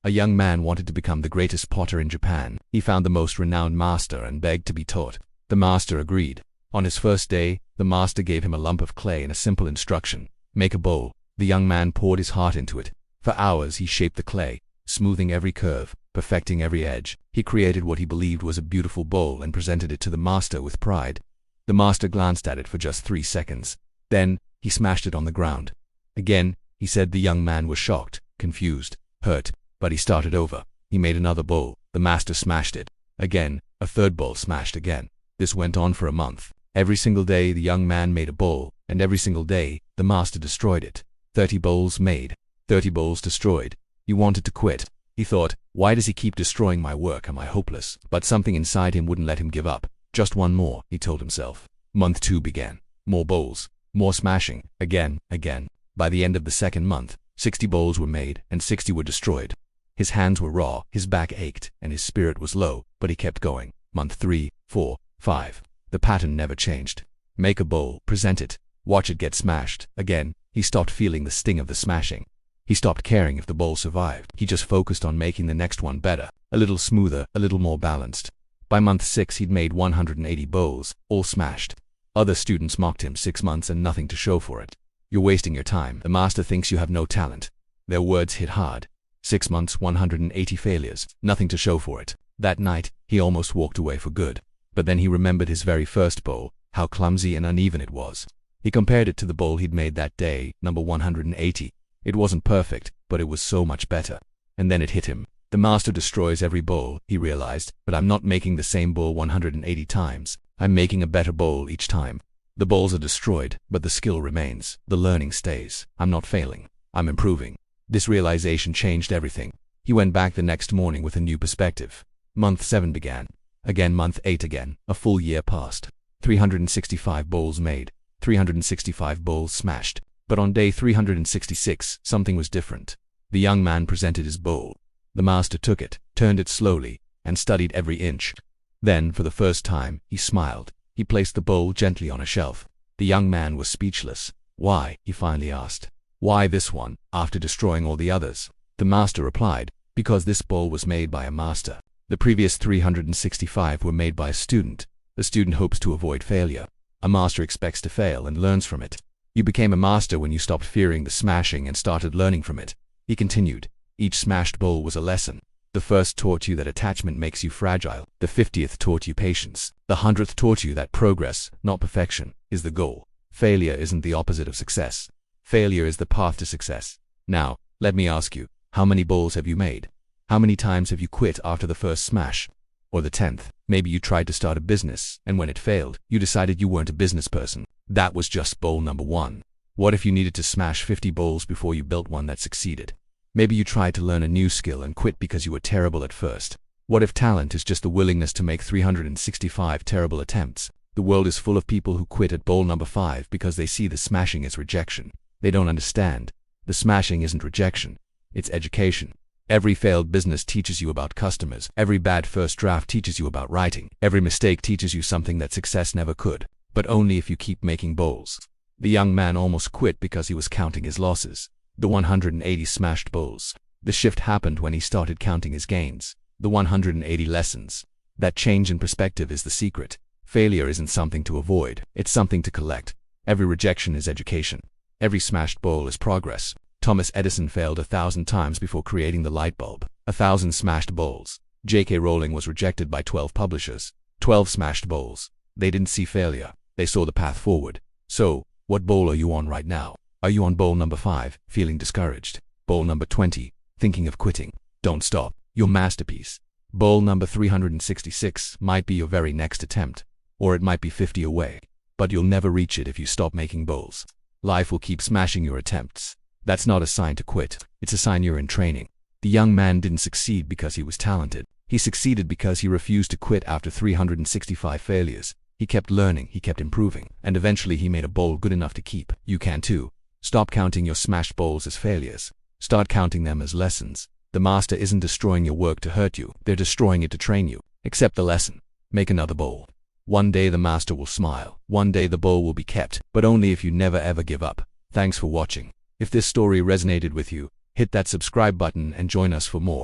A young man wanted to become the greatest potter in Japan. He found the most renowned master and begged to be taught. The master agreed. On his first day, the master gave him a lump of clay and a simple instruction: make a bowl. The young man poured his heart into it. For hours he shaped the clay, smoothing every curve, perfecting every edge. He created what he believed was a beautiful bowl and presented it to the master with pride. The master glanced at it for just 3 seconds. Then, he smashed it on the ground. Again, he said the young man was shocked, confused, hurt, but he started over. He made another bowl. The master smashed it. Again, a third bowl smashed again. This went on for a month. Every single day the young man made a bowl, and every single day, the master destroyed it. 30 bowls made, 30 bowls destroyed. He wanted to quit. He thought, why does he keep destroying my work? Am I hopeless? But something inside him wouldn't let him give up. Just one more, he told himself. Month 2 began. More bowls, more smashing, again. By the end of the second month, 60 bowls were made and 60 were destroyed. His hands were raw, his back ached, and his spirit was low, but he kept going. Month 3, 4, 5. The pattern never changed. Make a bowl, present it, watch it get smashed. Again, he stopped feeling the sting of the smashing. He stopped caring if the bowl survived. He just focused on making the next one better, a little smoother, a little more balanced. By month 6 he'd made 180 bowls, all smashed. Other students mocked him. 6 months and nothing to show for it. You're wasting your time. The master thinks you have no talent. Their words hit hard. 6 months, 180 failures, nothing to show for it. That night, he almost walked away for good. But then he remembered his very first bowl, how clumsy and uneven it was. He compared it to the bowl he'd made that day, number 180. It wasn't perfect, but it was so much better. And then it hit him. The master destroys every bowl, he realized, but I'm not making the same bowl 180 times. I'm making a better bowl each time. The bowls are destroyed, but the skill remains. The learning stays. I'm not failing. I'm improving. This realization changed everything. He went back the next morning with a new perspective. Month 7 began. Again month 8 again. A full year passed. 365 bowls made. 365 bowls smashed. But on day 366, something was different. The young man presented his bowl. The master took it, turned it slowly, and studied every inch. Then, for the first time, he smiled. He placed the bowl gently on a shelf. The young man was speechless. Why? He finally asked. Why this one, after destroying all the others? The master replied, because this bowl was made by a master. The previous 365 were made by a student. The student hopes to avoid failure. A master expects to fail and learns from it. You became a master when you stopped fearing the smashing and started learning from it. He continued. Each smashed bowl was a lesson. The first taught you that attachment makes you fragile. The 50th taught you patience. The 100th taught you that progress, not perfection, is the goal. Failure isn't the opposite of success. Failure is the path to success. Now, let me ask you, how many bowls have you made? How many times have you quit after the first smash? Or the 10th? Maybe you tried to start a business, and when it failed, you decided you weren't a business person. That was just bowl number 1. What if you needed to smash 50 bowls before you built one that succeeded? Maybe you tried to learn a new skill and quit because you were terrible at first. What if talent is just the willingness to make 365 terrible attempts? The world is full of people who quit at bowl number 5 because they see the smashing as rejection. They don't understand. The smashing isn't rejection. It's education. Every failed business teaches you about customers. Every bad first draft teaches you about writing. Every mistake teaches you something that success never could. But only if you keep making bowls. The young man almost quit because he was counting his losses. The 180 smashed bowls. The shift happened when he started counting his gains. The 180 lessons. That change in perspective is the secret. Failure isn't something to avoid. It's something to collect. Every rejection is education. Every smashed bowl is progress. Thomas Edison failed 1,000 times before creating the light bulb. 1,000 smashed bowls. J.K. Rowling was rejected by 12 publishers. 12 smashed bowls. They didn't see failure. They saw the path forward. So, what bowl are you on right now? Are you on bowl number 5, feeling discouraged? Bowl number 20, thinking of quitting? Don't stop. Your masterpiece. Bowl number 366 might be your very next attempt. Or it might be 50 away. But you'll never reach it if you stop making bowls. Life will keep smashing your attempts. That's not a sign to quit. It's a sign you're in training. The young man didn't succeed because he was talented. He succeeded because he refused to quit after 365 failures. He kept learning, he kept improving, and eventually he made a bowl good enough to keep. You can too. Stop counting your smashed bowls as failures. Start counting them as lessons. The master isn't destroying your work to hurt you. They're destroying it to train you. Accept the lesson. Make another bowl. One day the master will smile. One day the bowl will be kept, but only if you never ever give up. Thanks for watching. If this story resonated with you, hit that subscribe button and join us for more.